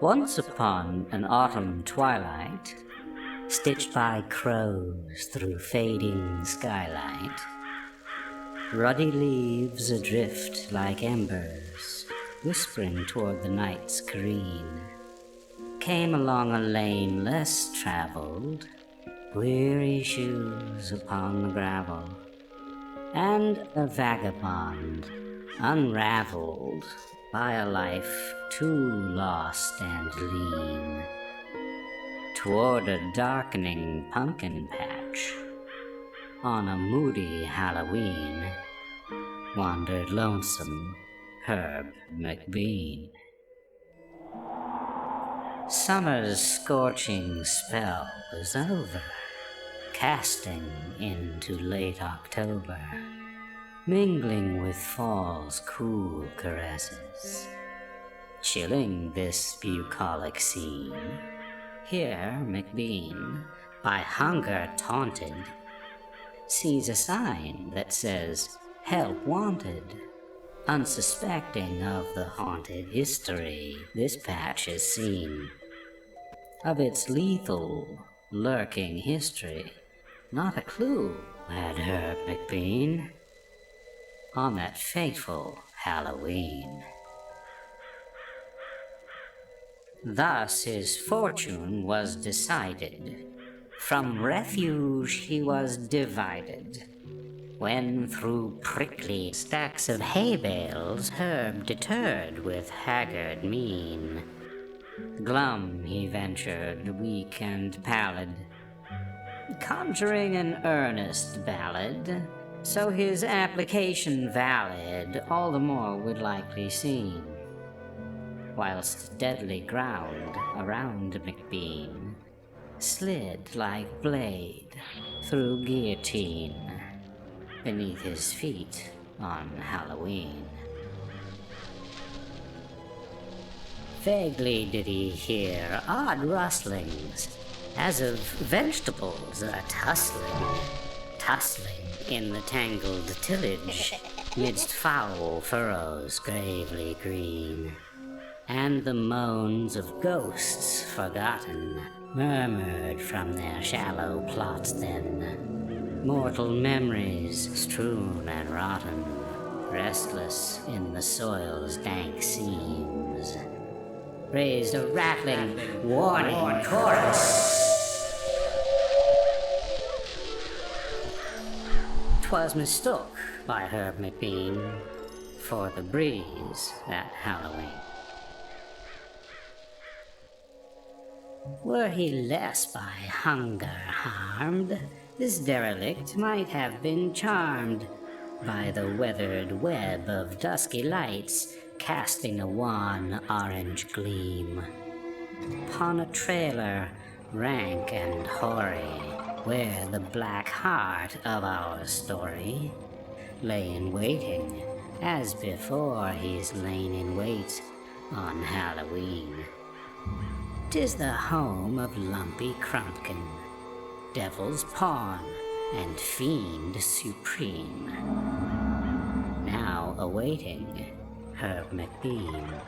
Once upon an autumn twilight, stitched by crows through fading skylight, ruddy leaves adrift like embers, whispering toward the night's green, came along a lane less traveled, weary shoes upon the gravel, and a vagabond unraveled by a life too lost and lean, toward a darkening pumpkin patch on a moody Halloween wandered lonesome Herb McBean. Summer's scorching spell was over, casting into late October, mingling with fall's cool caresses. Chilling this bucolic scene, here McBean, by hunger taunted, sees a sign that says, "Help wanted," unsuspecting of the haunted history this patch has seen. Of its lethal, lurking history, not a clue had Herb McBean on that fateful Halloween. Thus his fortune was decided. From refuge he was divided, when through prickly stacks of hay bales Herb deterred with haggard mien. Glum he ventured, weak and pallid, conjuring an earnest ballad, so his application valid all the more would likely seem. Whilst deadly ground around McBean slid like blade through guillotine beneath his feet on Halloween. Vaguely did he hear odd rustlings, as of vegetables tussling in the tangled tillage, midst foul furrows gravely green. And the moans of ghosts forgotten murmured from their shallow plots then. Mortal memories strewn and rotten, restless in the soil's dank seams, raised a rattling warning chorus. 'Twas mistook by Herb McBean for the breeze that Halloween. Were he less by hunger harmed, this derelict might have been charmed by the weathered web of dusky lights casting a wan orange gleam upon a trailer rank and hoary, where the black heart of our story lay in waiting, as before he's lain in wait on Halloween. 'Tis the home of lumpy Crumpkin, devil's pawn and fiend supreme, now awaiting Herb McBean.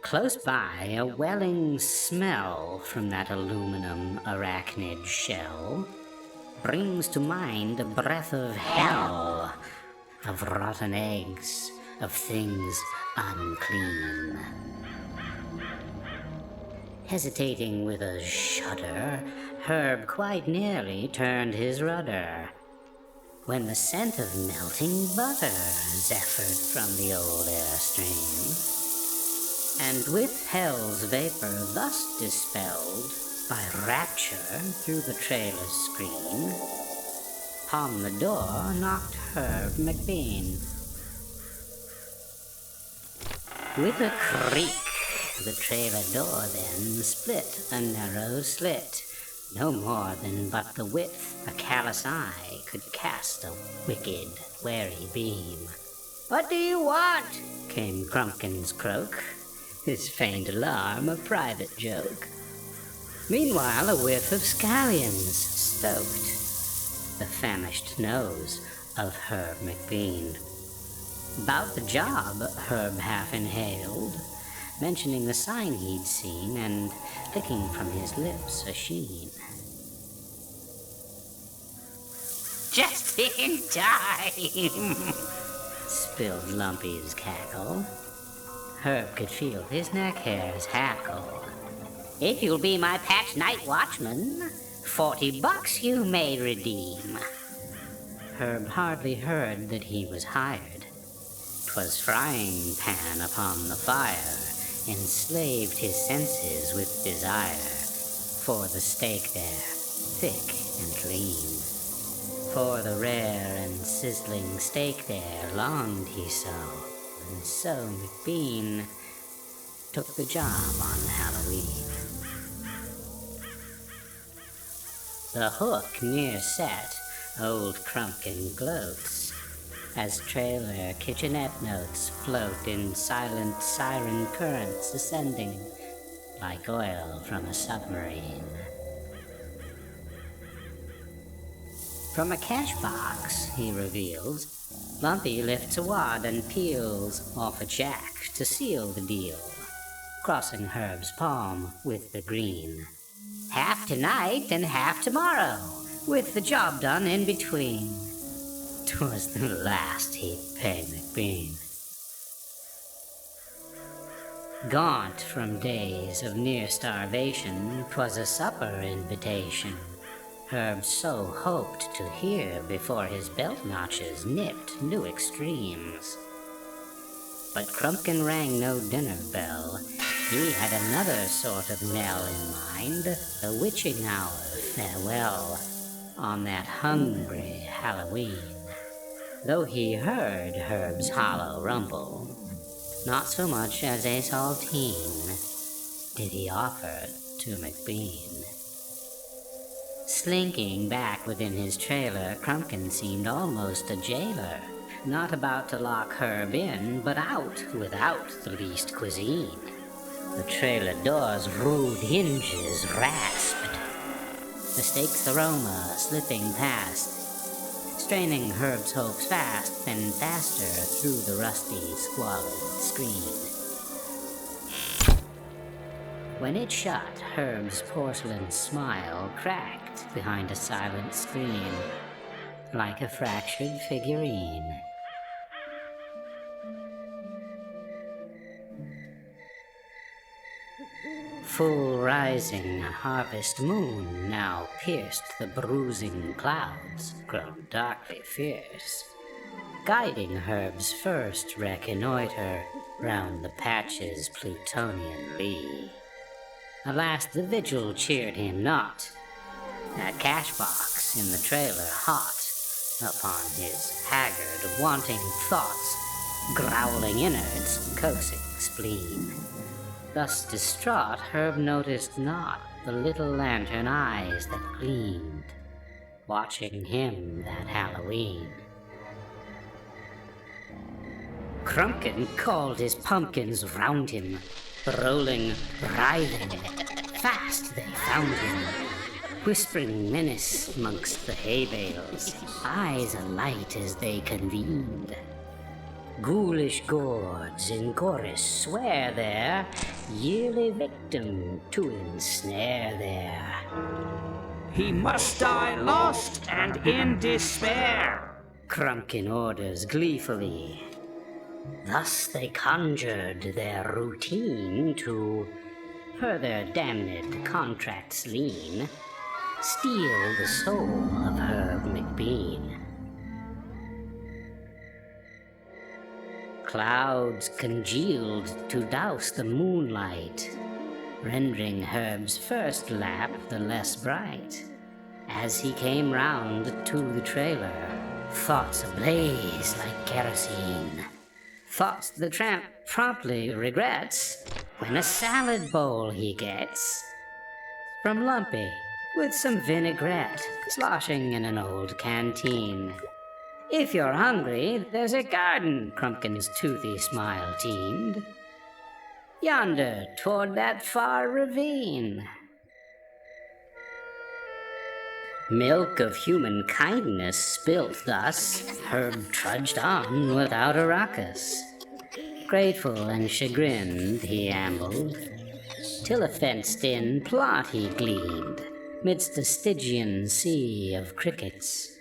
Close by, a welling smell from that aluminum arachnid shell brings to mind a breath of hell, of rotten eggs, of things unclean. Hesitating with a shudder, Herb quite nearly turned his rudder, when the scent of melting butter zephyred from the old airstream, and with hell's vapor thus dispelled by rapture through the trailer's screen, upon the door knocked Herb McBean. With a creak, the trailer door then split a narrow slit, no more than but the width a callous eye could cast a wicked, wary beam. "What do you want?" came Crumpkin's croak, his faint alarm a private joke. Meanwhile a whiff of scallions stoked the famished nose of Herb McBean. About the job, Herb half inhaled, mentioning the sign he'd seen and licking from his lips a sheen. Just in time, spilled Lumpy's cackle. Herb could feel his neck hairs hackle. If you'll be my patch night watchman, $40 you may redeem. Herb hardly heard that he was hired. 'Twas frying pan upon the fire enslaved his senses with desire for the steak there, thick and lean. For the rare and sizzling steak there longed he so, and so McBean took the job on Halloween. The hook near set, old Crumpkin gloats, as trailer kitchenette notes float in silent siren currents ascending like oil from a submarine. From a cash box, he reveals, Lumpy lifts a wad and peels off a jack to seal the deal, crossing Herb's palm with the green. Half tonight and half tomorrow, with the job done in between. 'Twas the last he'd pay McBean. Gaunt from days of near starvation, 'twas a supper invitation Herb so hoped to hear before his belt notches nipped new extremes. But Crumpkin rang no dinner bell. He had another sort of knell in mind, a witching hour farewell on that hungry Halloween. Though he heard Herb's hollow rumble, not so much as a saltine did he offer to McBean. Slinking back within his trailer, Crumpkin seemed almost a jailer, not about to lock Herb in, but out without the least cuisine. The trailer door's rude hinges rasped, the steak's aroma slipping past, straining Herb's hopes fast and faster through the rusty, squalid screen. When it shut, Herb's porcelain smile cracked behind a silent screen, like a fractured figurine. Full rising harvest moon now pierced the bruising clouds, grown darkly fierce, guiding Herb's first reconnoiter round the patch's Plutonianly. Alas, the vigil cheered him not. A cash box in the trailer hot upon his haggard, wanting thoughts, growling innards, coaxing spleen. Thus distraught, Herb noticed not the little lantern eyes that gleamed, watching him that Halloween. Crumpkin called his pumpkins round him, rolling, writhing. Fast they found him, whispering menace amongst the hay bales, eyes alight as they convened. Ghoulish gourds in chorus swear their yearly victim to ensnare there. He must die lost and in despair, Crumpkin orders gleefully. Thus they conjured their routine to, per their damned contracts lean, steal the soul of Herb McBean. Clouds congealed to douse the moonlight, rendering Herb's first lap the less bright. As he came round to the trailer, thoughts ablaze like kerosene. Thoughts the tramp promptly regrets when a salad bowl he gets from Lumpy with some vinaigrette sloshing in an old canteen. If you're hungry, there's a garden, Crumpkin's toothy smile teamed, yonder toward that far ravine. Milk of human kindness spilt thus, Herb trudged on without a ruckus. Grateful and chagrined he ambled, till a fenced-in plot he gleaned, midst a Stygian sea of crickets.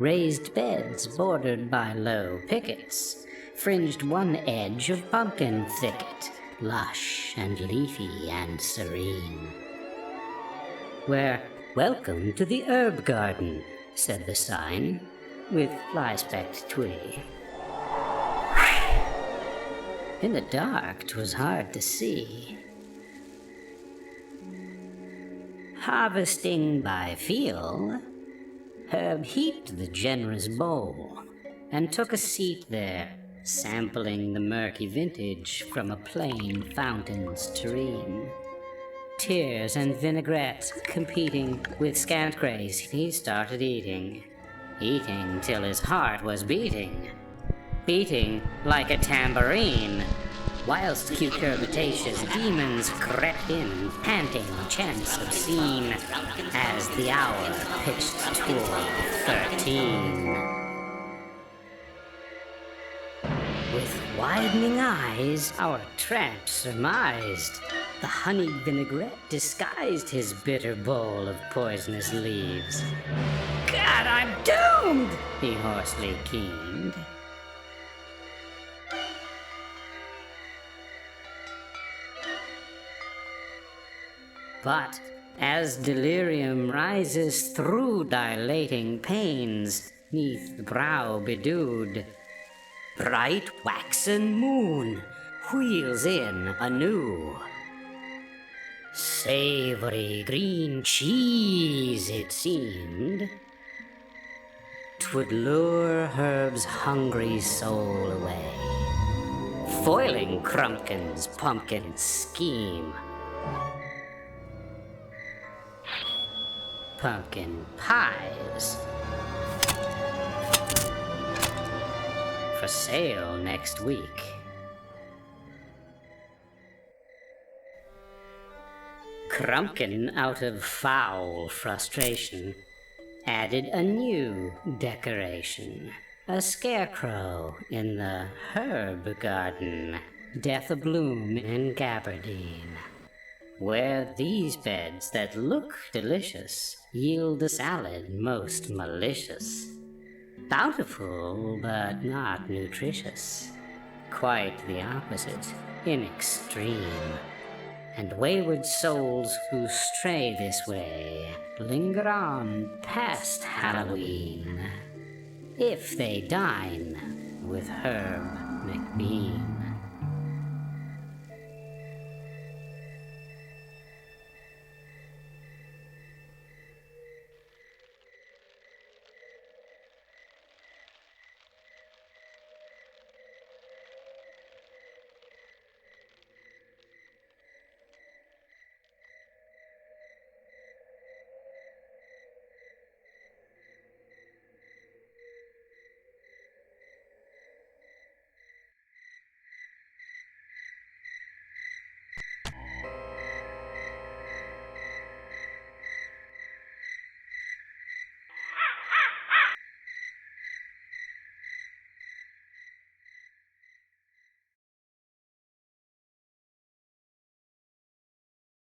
Raised beds bordered by low pickets fringed one edge of pumpkin thicket, lush and leafy and serene. Where, "Welcome to the herb garden," said the sign, with fly-specked twig. In the dark 'twas hard to see. Harvesting by feel, Herb heaped the generous bowl, and took a seat there, sampling the murky vintage from a plain fountain's tureen. Tears and vinaigrette competing with scant grace, he started eating till his heart was beating like a tambourine, whilst cucurbitaceous demons crept in, panting chants obscene, as the hour pitched toward 13. With widening eyes, our tramp surmised the honeyed vinaigrette disguised his bitter bowl of poisonous leaves. "God, I'm doomed!" he hoarsely keened. But as delirium rises through dilating pains, 'neath the brow bedewed, bright waxen moon wheels in anew. Savory green cheese, it seemed, 'twould lure Herb's hungry soul away, foiling Crumpkin's pumpkin scheme. Pumpkin pies for sale next week. Crumpkin, out of foul frustration, added a new decoration, a scarecrow in the herb garden, death abloom in gabardine, where these beds that look delicious yield a salad most malicious, bountiful but not nutritious, quite the opposite in extreme. And wayward souls who stray this way linger on past Halloween, if they dine with Herb McBean.